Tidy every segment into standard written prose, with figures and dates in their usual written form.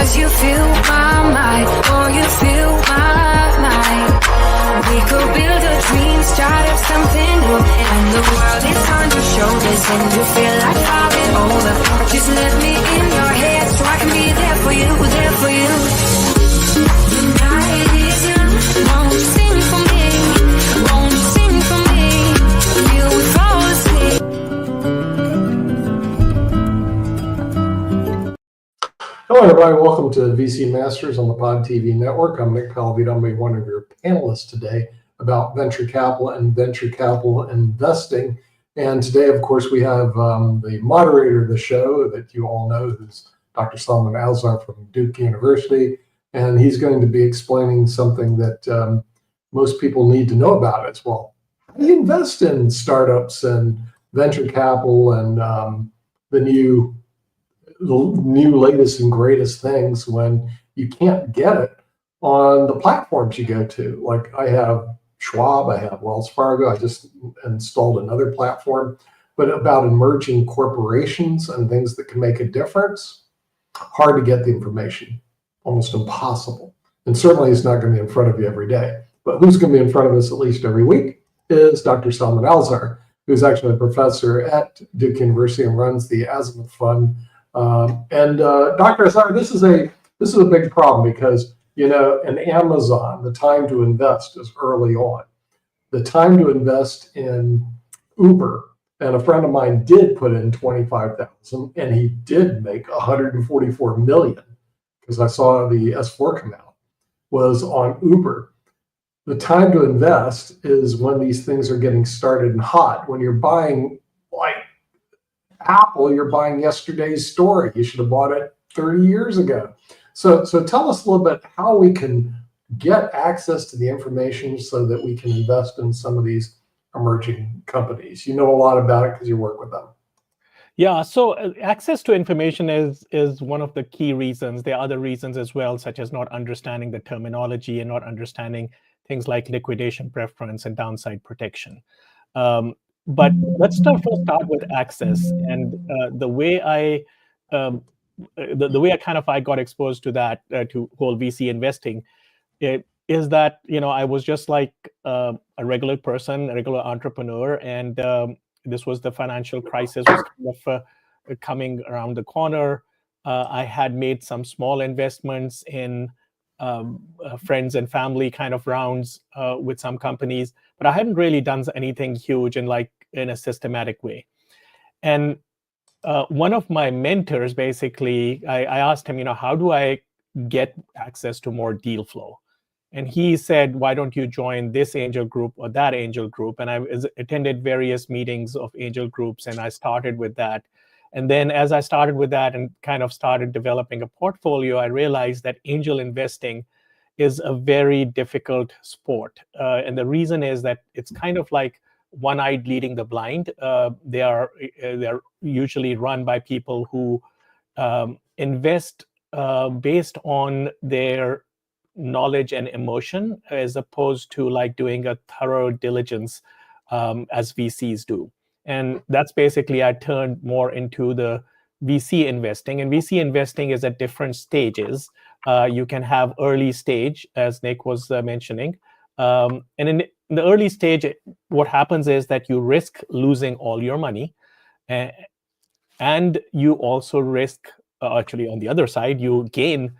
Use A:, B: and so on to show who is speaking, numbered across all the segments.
A: as you feel my mind, or you feel my mind. We could build a dream, start up something new, and the world is on your shoulders, and you feel like falling over. Just let me in your head, so I can be there for you, there for you. The night is young, won't you sing for me? Won't you sing for me? You will fall asleep.
B: Hello, everybody. Welcome to VC Masters on the Pod TV network. I'm Nick Palavito. I'm one of your panelists today about venture capital and venture capital investing. And today, of course, we have the moderator of the show that you all know, who's Dr. Salman Alzar from Duke University. And he's going to be explaining something that most people need to know about as well. How do you invest in startups and venture capital and the new latest and greatest things when you can't get it on the platforms you go to? Like I have Schwab, I have Wells Fargo, I just installed another platform, but about emerging corporations and things that can make a difference, hard to get the information, almost impossible. And certainly it's not going to be in front of you every day. But who's going to be in front of us at least every week is Dr. Salman Alzar, who's actually a professor at Duke University and runs the Azimuth Fund. Dr. Alzar, this is a big problem because, in Amazon, the time to invest is early on. The time to invest in Uber, and a friend of mine did put in $25,000, and he did make $144 million, because I saw the S4 come out, was on Uber. The time to invest is when these things are getting started and hot. When you're buying, like Apple, you're buying yesterday's story. You should have bought it 30 years ago. So tell us a little bit how we can get access to the information so that we can invest in some of these emerging companies. You know a lot about it because you work with them.
C: Yeah, so access to information is one of the key reasons. There are other reasons as well, such as not understanding the terminology and not understanding things like liquidation preference and downside protection. But let's start with access. And the way I got exposed to that, to whole VC investing, is that I was just like a regular person, a regular entrepreneur, and this was the financial crisis was kind of coming around the corner. I had made some small investments in friends and family kind of rounds with some companies, but I hadn't really done anything huge in a systematic way. And one of my mentors, basically, I asked him, how do I get access to more deal flow? And he said, why don't you join this angel group or that angel group? And I attended various meetings of angel groups, and I started with that. And then as I started with that and kind of started developing a portfolio, I realized that angel investing is a very difficult sport. And the reason is that it's kind of like one-eyed leading the blind. They're usually run by people who invest based on their knowledge and emotion, as opposed to doing a thorough diligence as VCs do. And that's basically, I turned more into the VC investing. And VC investing is at different stages. You can have early stage, as Nick was mentioning. And in the early stage, what happens is that you risk losing all your money. And you also risk, actually on the other side, you gain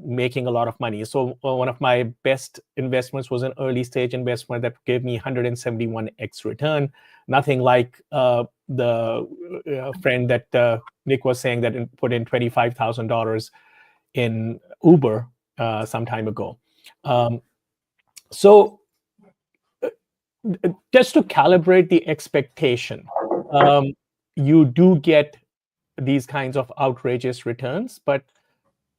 C: making a lot of money. So one of my best investments was an early stage investment that gave me 171x return. Nothing like the friend that Nick was saying that put in $25,000 in Uber some time ago. So just to calibrate the expectation, you do get these kinds of outrageous returns, but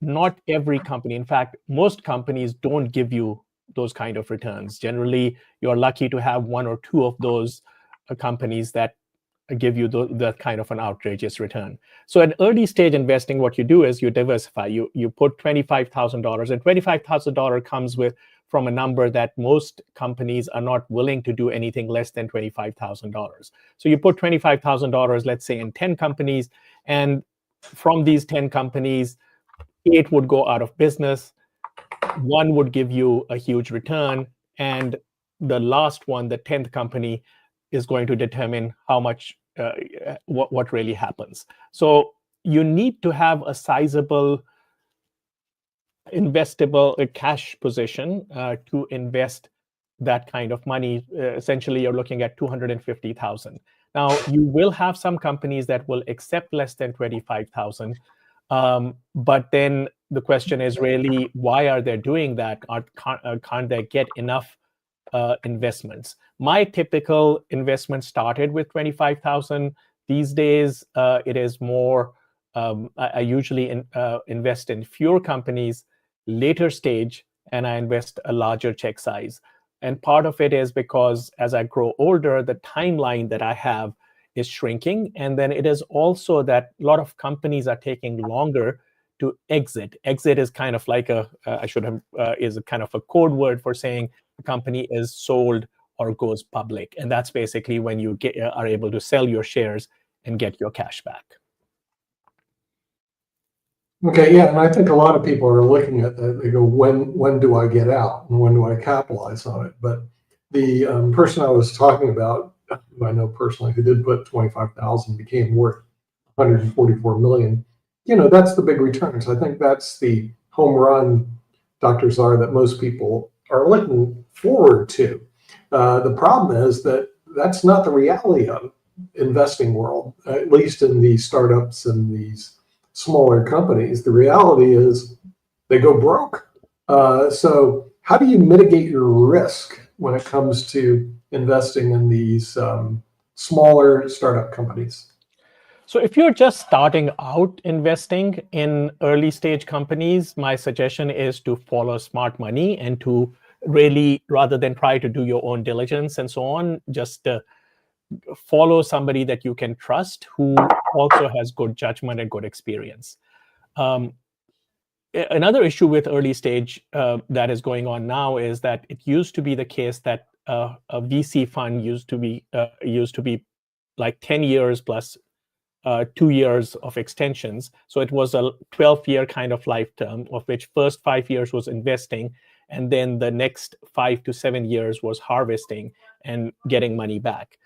C: not every company. In fact, most companies don't give you those kind of returns. Generally, you're lucky to have one or two of those companies that give you that kind of an outrageous return. So at early stage investing, what you do is you diversify. You put $25,000, and $25,000 comes from a number that most companies are not willing to do anything less than $25,000. So you put $25,000, let's say, in 10 companies, and from these 10 companies, 8 would go out of business, 1 would give you a huge return, and the last one, the 10th company, is going to determine how much, what really happens. So you need to have a sizable investable cash position to invest that kind of money. Essentially, you're looking at 250,000. Now, you will have some companies that will accept less than 25,000, but then the question is really, why are they doing that? Can't they get enough investments? My typical investment started with 25,000. These days, it is more. I usually invest in fewer companies, later stage, and I invest a larger check size. And part of it is because as I grow older, the timeline that I have is shrinking. And then it is also that a lot of companies are taking longer to exit. Exit is kind of like is a kind of a code word for saying the company is sold or goes public. And that's basically when you are able to sell your shares and get your cash back.
B: Okay, yeah, and I think a lot of people are looking at that. They go, when do I get out, and when do I capitalize on it? But the person I was talking about, who I know personally, who did put 25,000, became worth 144 million. That's the big returns. I think that's the home run, Dr. Zar, that most people are looking forward to. The problem is that that's not the reality of investing world, at least in these startups and these smaller companies. The reality is they go broke. So how do you mitigate your risk when it comes to investing in these smaller startup companies?
C: So if you're just starting out investing in early stage companies, my suggestion is to follow smart money and to really, rather than try to do your own diligence and so on, just follow somebody that you can trust who also has good judgment and good experience. Another issue with early stage that is going on now is that it used to be the case that a VC fund used to be like 10 years plus 2 years of extensions. So it was a 12-year kind of life term, of which first 5 years was investing, and then the next 5 to 7 years was harvesting and getting money back.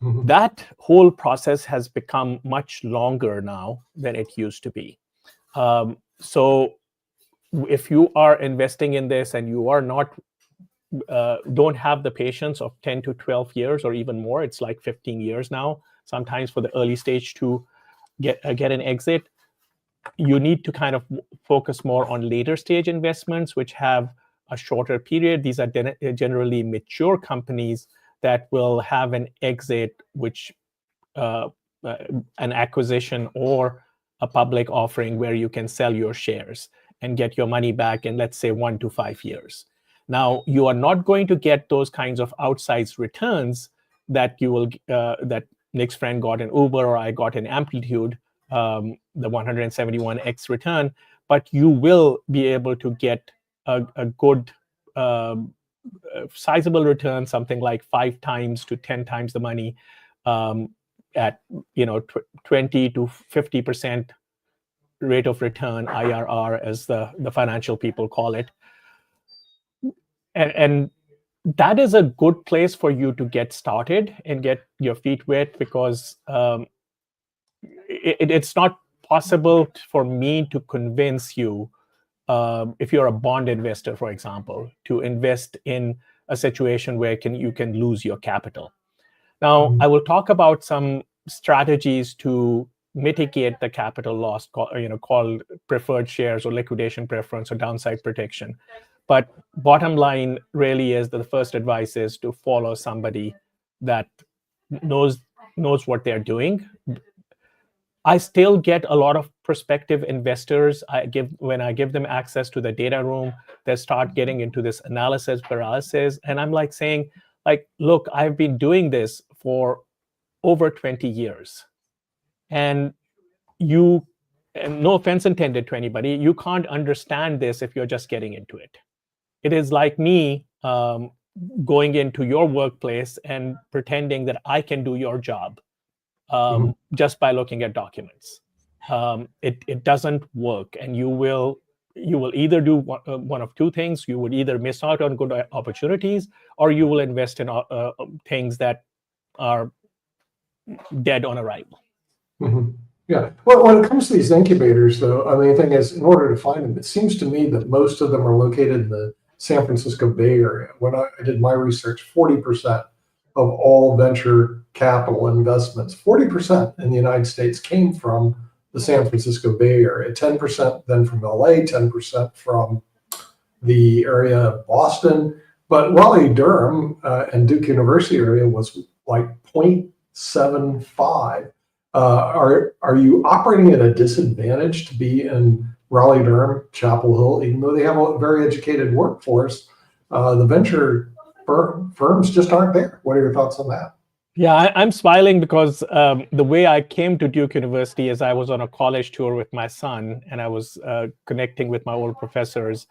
C: Mm-hmm. That whole process has become much longer now than it used to be. So if you are investing in this and you are not don't have the patience of 10 to 12 years or even more, it's like 15 years now, sometimes for the early stage to get an exit, you need to kind of focus more on later stage investments, which have a shorter period. These are generally mature companies that will have an exit, which an acquisition or a public offering where you can sell your shares and get your money back in, let's say, 1 to 5 years. Now, you are not going to get those kinds of outsized returns that you will that Nick's friend got in Uber or I got in Amplitude, the 171x return, but you will be able to get a good sizable return, something like 5 times to 10 times the money at 20 to 50% rate of return, IRR, as the financial people call it. And that is a good place for you to get started and get your feet wet, because it's not possible for me to convince you, if you're a bond investor, for example, to invest in a situation where you can lose your capital. Now, I will talk about some strategies to mitigate the capital loss, called preferred shares or liquidation preference or downside protection. But bottom line really is that the first advice is to follow somebody that knows what they're doing. I still get a lot of prospective investors. When I give them access to the data room, they start getting into this analysis paralysis. And I'm like saying, look, I've been doing this for over 20 years. And no offense intended to anybody, you can't understand this if you're just getting into it. It is like me going into your workplace and pretending that I can do your job just by looking at documents. it doesn't work, and you will either do one of two things. You would either miss out on good opportunities, or you will invest in things that are dead on arrival.
B: Mm-hmm. Yeah. Well, when it comes to these incubators, though, I mean, the thing is, in order to find them, it seems to me that most of them are located in the San Francisco Bay Area. When I did my research, 40% of all venture capital investments, 40% in the United States came from the San Francisco Bay Area, 10% then from LA, 10% from the area of Boston. But Raleigh-Durham and Duke University area was like 0.75. Are you operating at a disadvantage to be in Raleigh-Durham, Chapel Hill, even though they have a very educated workforce? The venture firms just aren't there. What are your thoughts on that?
C: Yeah, I'm smiling because the way I came to Duke University is I was on a college tour with my son, and I was connecting with my old professors.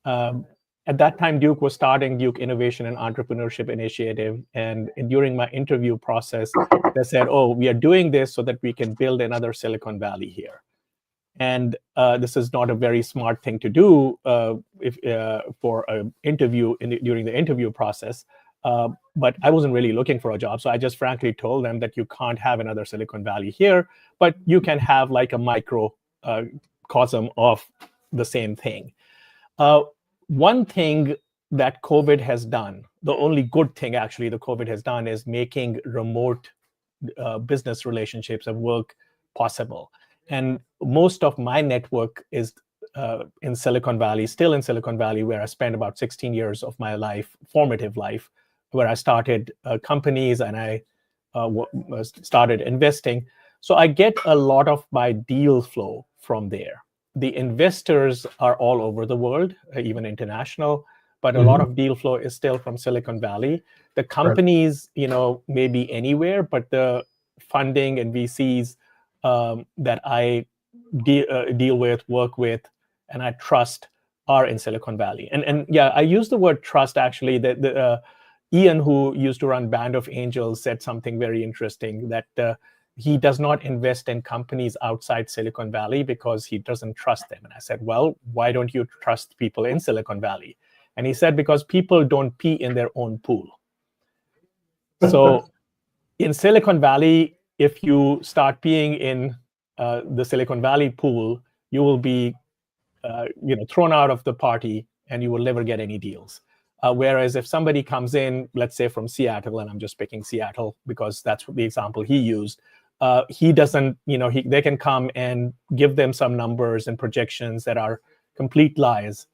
C: At that time, Duke was starting Duke Innovation and Entrepreneurship Initiative. And during my interview process, they said, oh, we are doing this so that we can build another Silicon Valley here. And this is not a very smart thing to do for an interview during the interview process. But I wasn't really looking for a job. So I just frankly told them that you can't have another Silicon Valley here, but you can have like a microcosm of the same thing. One thing that COVID has done, the only good thing actually the COVID has done, is making remote business relationships and work possible. And most of my network is in Silicon Valley, still in Silicon Valley, where I spent about 16 years of my life, formative life, where I started companies and I started investing. So I get a lot of my deal flow from there. The investors are all over the world, even international, but a lot of deal flow is still from Silicon Valley. The companies, may be anywhere, but the funding and VCs that I deal with, work with, and I trust are in Silicon Valley. And yeah, I use the word trust actually. Ian, who used to run Band of Angels, said something very interesting, that he does not invest in companies outside Silicon Valley because he doesn't trust them. And I said, well, why don't you trust people in Silicon Valley? And he said, because people don't pee in their own pool. So in Silicon Valley, if you start peeing in the Silicon Valley pool, you will be thrown out of the party and you will never get any deals. Whereas if somebody comes in, let's say from Seattle, and I'm just picking Seattle because that's the example he used, he doesn't, they can come and give them some numbers and projections that are complete lies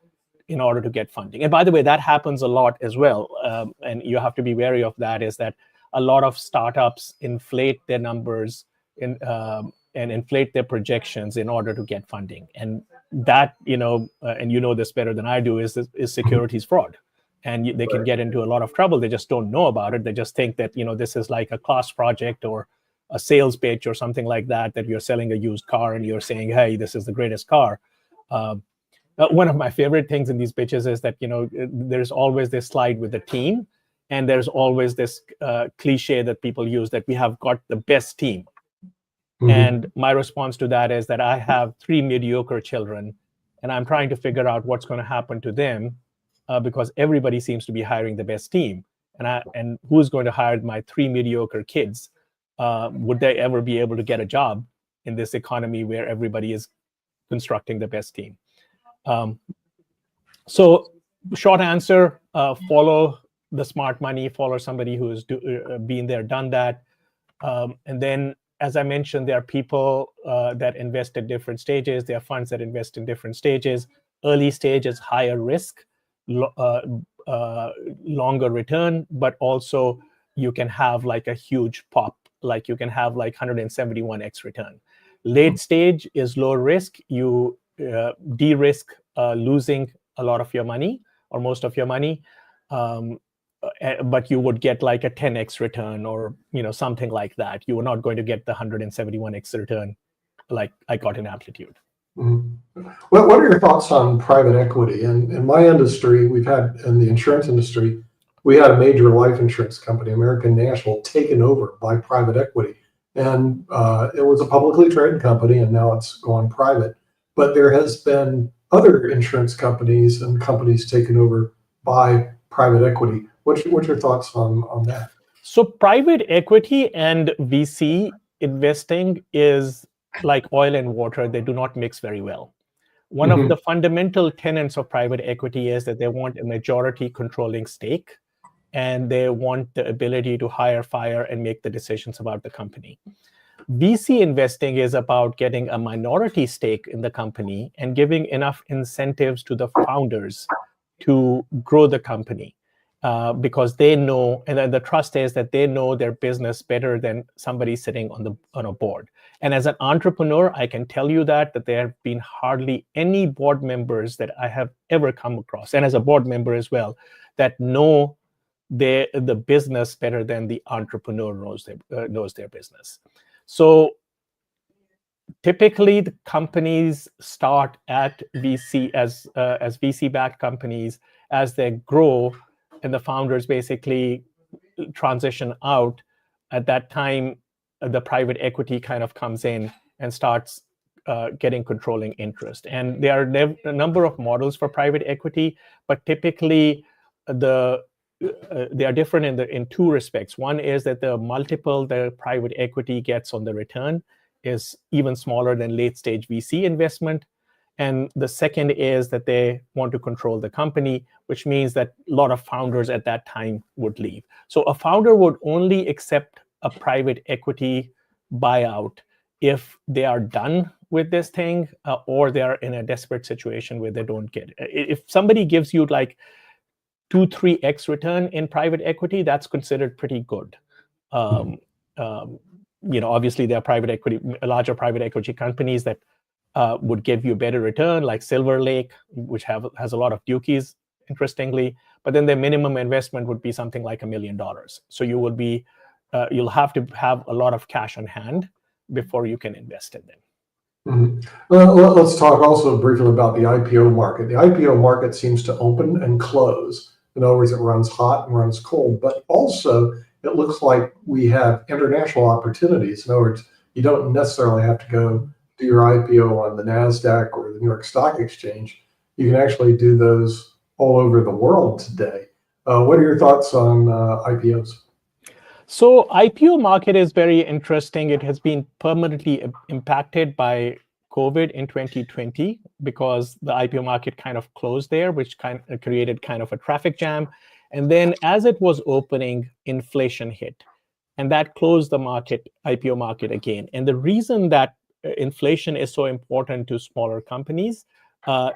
C: in order to get funding. And by the way, that happens a lot as well. And you have to be wary of that, is that a lot of startups inflate their numbers and inflate their projections in order to get funding. And that, and this better than I do, is securities fraud. And they can get into a lot of trouble. They just don't know about it. They just think that, this is like a class project or a sales pitch or something like that, that you're selling a used car and you're saying, hey, this is the greatest car. One of my favorite things in these pitches is that, there's always this slide with the team. And there's always this cliche that people use, that we have got the best team. And my response to that is that I have 3 mediocre children, and I'm trying to figure out what's going to happen to them. Because everybody seems to be hiring the best team, and who's going to hire my 3 mediocre kids? Would they ever be able to get a job in this economy where everybody is constructing the best team? So, short answer: follow the smart money, follow somebody who has been there, done that, and then, as I mentioned, there are people that invest at different stages. There are funds that invest in different stages. Early stage is higher risk, longer return, but also you can have like a huge pop, like you can have like 171x return. Late stage is low risk. You de-risk losing a lot of your money or most of your money, but you would get like a 10x return or something like that. You are not going to get the 171x return like I got in Amplitude.
B: Mm-hmm. Well, what are your thoughts on private equity? And in my industry, we've had, in the insurance industry, we had a major life insurance company, American National, taken over by private equity. and it was a publicly traded company, and now it's gone private. But there has been other insurance companies and companies taken over by private equity. What's your thoughts on that?
C: So private equity and VC investing is like oil and water. They do not mix very well. One of the fundamental tenets of private equity is that they want a majority controlling stake, and they want the ability to hire, fire, and make the decisions about the company. VC investing is about getting a minority stake in the company and giving enough incentives to the founders to grow the company. Because they know, and the trust is that they know their business better than somebody sitting on a board. And as an entrepreneur, I can tell you that there have been hardly any board members that I have ever come across, and as a board member as well, that know the business better than the entrepreneur knows their business. So typically, the companies start at VC as VC-backed companies. As they grow, and the founders basically transition out, at that time, the private equity kind of comes in and starts getting controlling interest. And there are a number of models for private equity, but typically they are different in two respects. One is that the multiple the private equity gets on the return is even smaller than late-stage VC investment. And the second is that they want to control the company, which means that a lot of founders at that time would leave. So a founder would only accept a private equity buyout if they are done with this thing, or they are in a desperate situation where they don't get it. If somebody gives you like 2-3x return in private equity, that's considered pretty good. Obviously there are larger private equity companies that would give you better return, like Silver Lake, which has a lot of Dukies, interestingly. But then their minimum investment would be something like $1 million. So you will be, you'll have to have a lot of cash on hand before you can invest in them.
B: Well, let's talk also briefly about the IPO market. The IPO market seems to open and close. In other words, it runs hot and runs cold. But also, it looks like we have international opportunities. In other words, you don't necessarily have to go do your IPO on the NASDAQ or the New York Stock Exchange. You can actually do those all over the world today. What are your thoughts on IPOs?
C: So IPO market is very interesting. It has been permanently impacted by COVID in 2020 because the IPO market kind of closed there, which created kind of a traffic jam. And then as it was opening, inflation hit, and that closed the IPO market again. And the reason that inflation is so important to smaller companies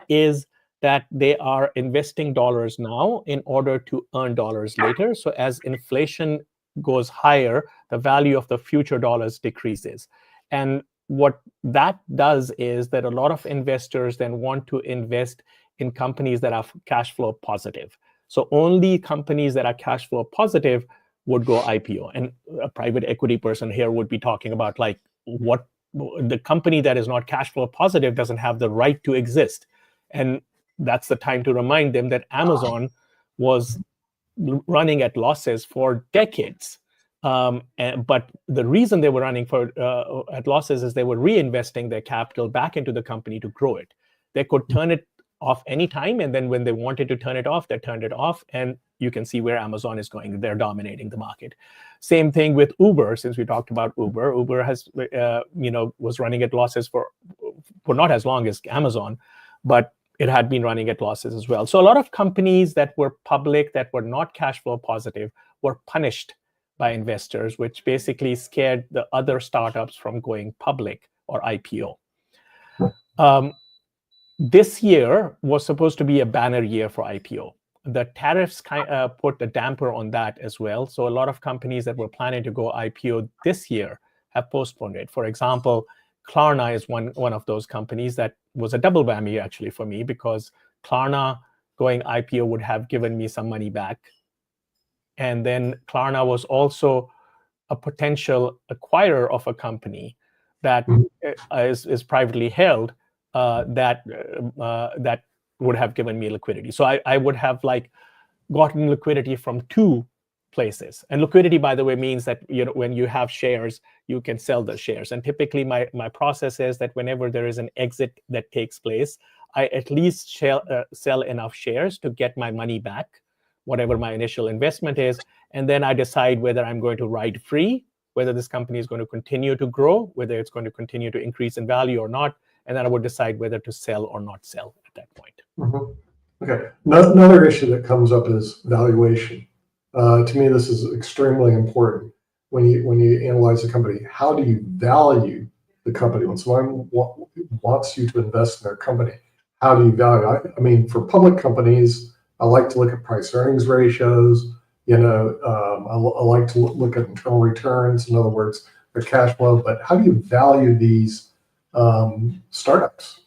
C: is that they are investing dollars now in order to earn dollars later. So as inflation goes higher, the value of the future dollars decreases. And what that does is that a lot of investors then want to invest in companies that are cash flow positive. So only companies that are cash flow positive would go IPO. And a private equity person here would be talking about like what the company that is not cash flow positive doesn't have the right to exist. And that's the time to remind them that Amazon was running at losses for decades. But the reason they were running at losses is they were reinvesting their capital back into the company to grow it. They could turn it off anytime, and then when they wanted to turn it off, they turned it off, and you can see where Amazon is going. They're dominating the market. Same thing with Uber. Since we talked about Uber, Uber has was running at losses for not as long as Amazon, but it had been running at losses as well. So a lot of companies that were public, that were not cash flow positive, were punished by investors, which basically scared the other startups from going public or IPO. This year was supposed to be a banner year for IPO. The tariffs put a damper on that as well. So a lot of companies that were planning to go IPO this year have postponed it. For example, Klarna is one of those companies that was a double whammy actually for me, because Klarna going IPO would have given me some money back. And then Klarna was also a potential acquirer of a company that is privately held that would have given me liquidity. So I would have like gotten liquidity from two places. And liquidity, by the way, means that when you have shares, you can sell the shares. And typically my process is that whenever there is an exit that takes place, I at least sell enough shares to get my money back, whatever my initial investment is. And then I decide whether I'm going to ride free, whether this company is going to continue to grow, whether it's going to continue to increase in value or not. And then I would decide whether to sell or not sell at that point.
B: Mm-hmm. Okay. Another issue that comes up is valuation. To me, this is extremely important when you analyze a company. How do you value the company? When someone wants you to invest in their company, how do you value? I mean, for public companies, I like to look at price earnings ratios. I like to look at internal returns. In other words, their cash flow. But how do you value these startups?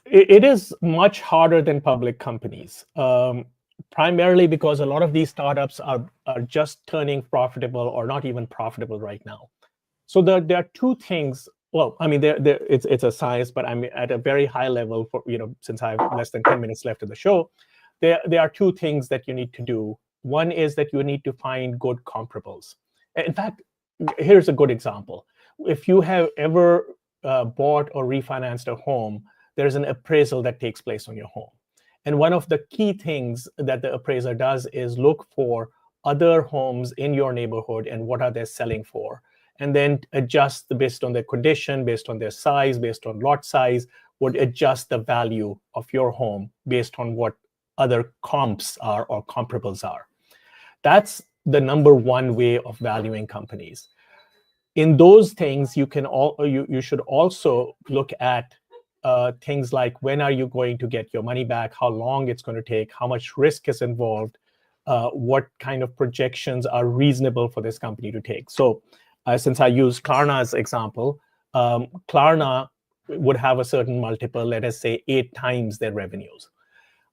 C: It is much harder than public companies, primarily because a lot of these startups are just turning profitable or not even profitable right now. So there are two things. Well, I mean, it's a science, but I'm at a very high level for, since I have less than 10 minutes left of the show. There are two things that you need to do. One is that you need to find good comparables. In fact, here's a good example. If you have ever bought or refinanced a home, there's an appraisal that takes place on your home. And one of the key things that the appraiser does is look for other homes in your neighborhood and what are they selling for, and then adjust based on their condition, based on their size, based on lot size, would adjust the value of your home based on what other comps are or comparables are. That's the number one way of valuing companies. In those things, you should also look at things like when are you going to get your money back, how long it's going to take, how much risk is involved, what kind of projections are reasonable for this company to take. So since I use Klarna as example, Klarna would have a certain multiple, let us say 8 times their revenues.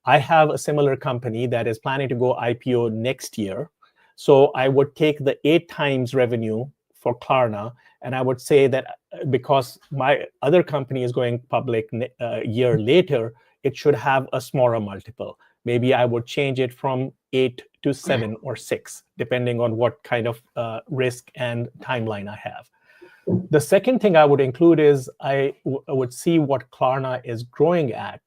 C: I have a similar company that is planning to go IPO next year. So I would take the 8 times revenue for Klarna, and I would say that because my other company is going public a year later, it should have a smaller multiple. Maybe I would change it from 8 to 7 or 6, depending on what kind of risk and timeline I have. The second thing I would include is I would see what Klarna is growing at.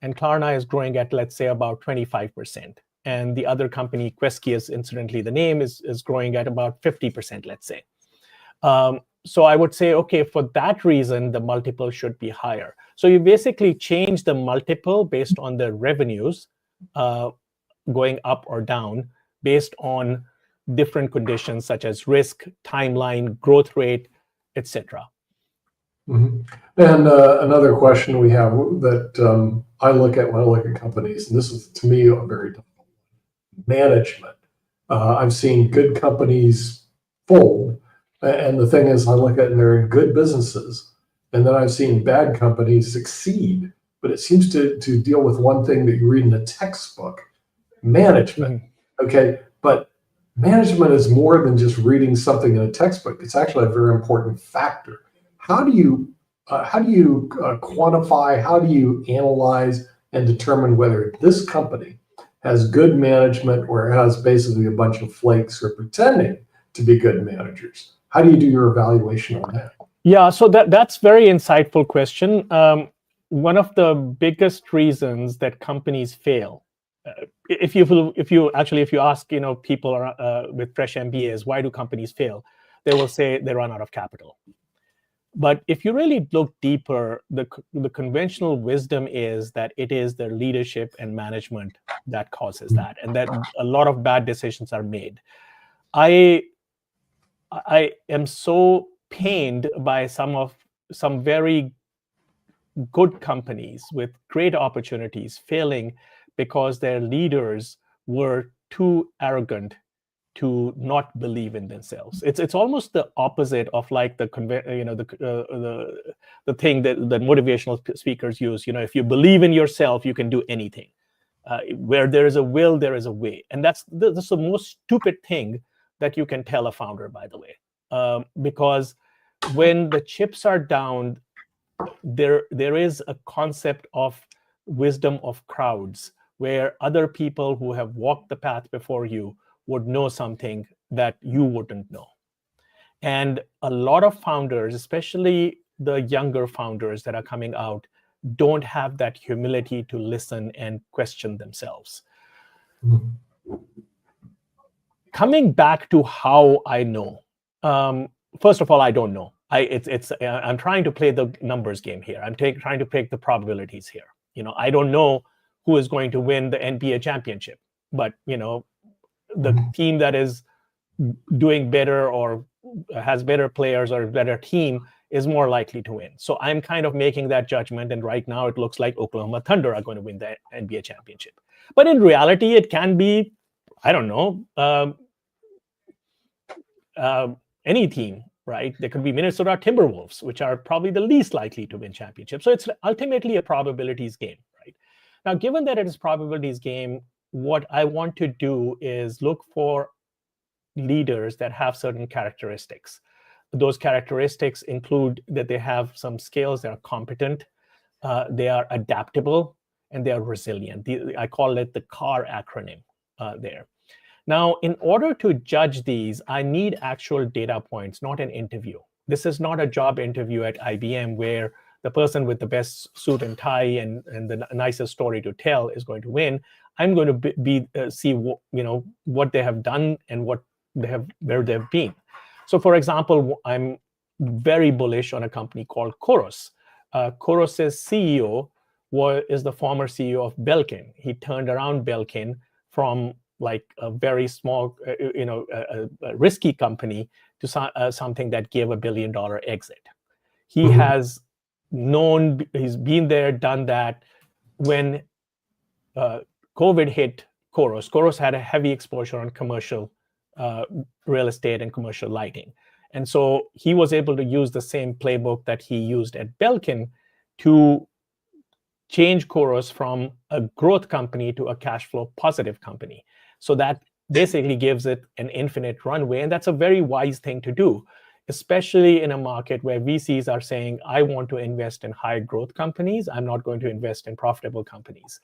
C: And Klarna is growing at, let's say, about 25%. And the other company, Quesky is incidentally the name, is growing at about 50%, let's say. So I would say, okay, for that reason, the multiple should be higher. So you basically change the multiple based on the revenues going up or down based on different conditions such as risk, timeline, growth rate, etc.
B: Mm-hmm. And another question we have that I look at when I look at companies, and this is to me a very difficult one: management. I've seen good companies fold, and the thing is, I look at and they're in good businesses, and then I've seen bad companies succeed. But it seems to deal with one thing that you read in a textbook: management. Mm-hmm. Okay, but management is more than just reading something in a textbook. It's actually a very important factor. How do you quantify, how do you analyze and determine whether this company has good management or has basically a bunch of flakes who are pretending to be good managers? How do you do your evaluation on that?
C: Yeah, so that's very insightful question. One of the biggest reasons that companies fail, if you ask people with fresh MBAs, why do companies fail? They will say they run out of capital. But if you really look deeper, the conventional wisdom is that it is their leadership and management that causes that, and that a lot of bad decisions are made. I am so pained by some very good companies with great opportunities failing because their leaders were too arrogant to not believe in themselves. It's almost the opposite of like the thing that motivational speakers use. If you believe in yourself, you can do anything. Where there is a will, there is a way, and that's the most stupid thing that you can tell a founder, by the way, because when the chips are down, there is a concept of wisdom of crowds, where other people who have walked the path before you would know something that you wouldn't know. And a lot of founders, especially the younger founders that are coming out, don't have that humility to listen and question themselves. Mm-hmm. Coming back to how I know, first of all, I don't know. I'm trying to play the numbers game here. I'm trying to pick the probabilities here. I don't know who is going to win the NBA championship, but the team that is doing better or has better players or a better team is more likely to win. So I'm kind of making that judgment, and right now it looks like Oklahoma Thunder are going to win the NBA championship. But in reality, it can be, I don't know, any team, right? There could be Minnesota Timberwolves, which are probably the least likely to win championships. So it's ultimately a probabilities game, right? Now, given that it is probabilities game, what I want to do is look for leaders that have certain characteristics. Those characteristics include that they have some skills, they are competent, they are adaptable, and they are resilient. I call it the CAR acronym there. Now, in order to judge these, I need actual data points, not an interview. This is not a job interview at IBM where the person with the best suit and tie and the nicest story to tell is going to win. I'm going to see what they have done and where they've been. So, for example, I'm very bullish on a company called Khoros. Khoros's CEO is the former CEO of Belkin. He turned around Belkin from like a very small, a risky company to something that gave $1 billion exit. He has he's been there, done that. When COVID hit Khoros had a heavy exposure on commercial real estate and commercial lighting. And so he was able to use the same playbook that he used at Belkin to change Khoros from a growth company to a cash flow positive company. So that basically gives it an infinite runway. And that's a very wise thing to do, especially in a market where VCs are saying, I want to invest in high growth companies. I'm not going to invest in profitable companies.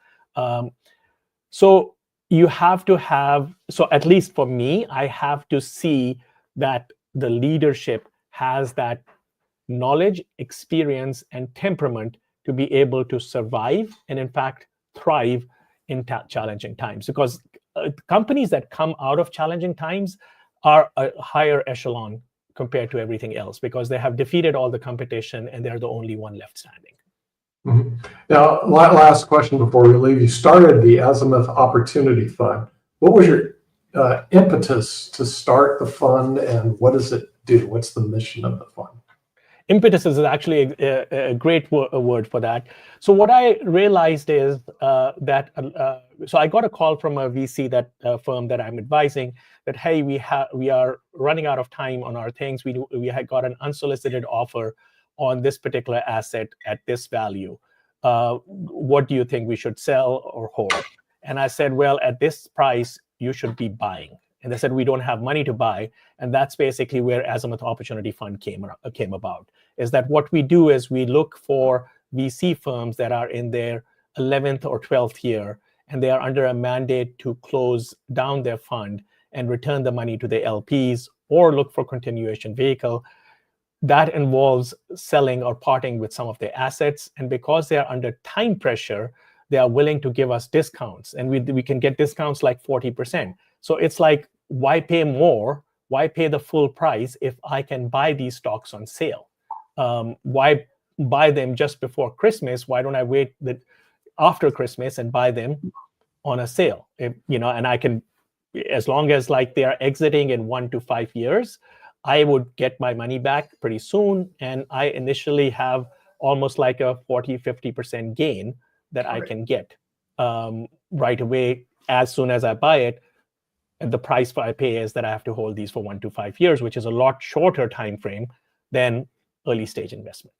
C: So you have to have, so at least for me, I have to see that the leadership has that knowledge, experience, and temperament to be able to survive and, in fact, thrive in challenging times. Because companies that come out of challenging times are a higher echelon compared to everything else because they have defeated all the competition and they're the only one left standing.
B: Mm-hmm. Now, last question before we leave. You started the Azimuth Opportunity Fund. What was your impetus to start the fund, and what does it do? What's the mission of the fund?
C: Impetus is actually a great word for that. So what I realized is that, so I got a call from a VC firm that I'm advising that, hey, we are running out of time on our things. We had got an unsolicited offer on this particular asset at this value. What do you think we should sell or hold? And I said, well, at this price, you should be buying. And they said, we don't have money to buy. And that's basically where Azimuth Opportunity Fund came about, is that what we do is we look for VC firms that are in their 11th or 12th year, and they are under a mandate to close down their fund and return the money to the LPs or look for continuation vehicle. That involves selling or parting with some of their assets. And because they are under time pressure, they are willing to give us discounts. And we can get discounts like 40%. So it's like, why pay more? Why pay the full price if I can buy these stocks on sale? Why buy them just before Christmas? Why don't I wait after Christmas and buy them on a sale? And I can, as long as like they are exiting in 1 to 5 years, I would get my money back pretty soon. And I initially have almost like a 40-50% gain that I can get right away as soon as I buy it. And the price I pay is that I have to hold these for 1 to 5 years, which is a lot shorter time frame than early stage investment.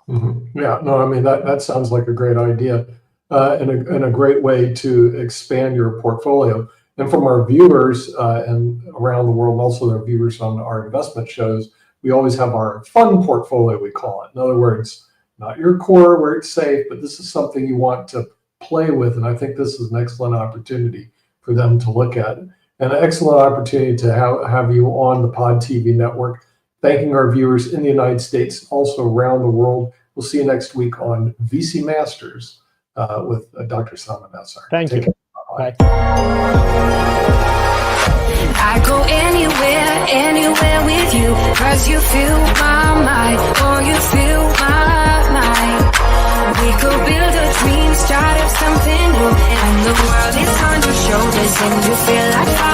B: Mm-hmm. Yeah, no, I mean, that sounds like a great idea and a great way to expand your portfolio. And from our viewers and around the world, also their viewers on our investment shows, we always have our fun portfolio, we call it. In other words, not your core where it's safe, but this is something you want to play with. And I think this is an excellent opportunity for them to look at. and an excellent opportunity to have you on the Pod TV network. Thanking our viewers in the United States, also around the world. We'll see you next week on VC Masters with Dr. Salman Nassar.
C: Thank you.
B: Bye.
A: I go anywhere with you, 'cause you fill my mind, or you fill my mind. We could build a dream, start up something new, and the world is on your shoulders, and you feel like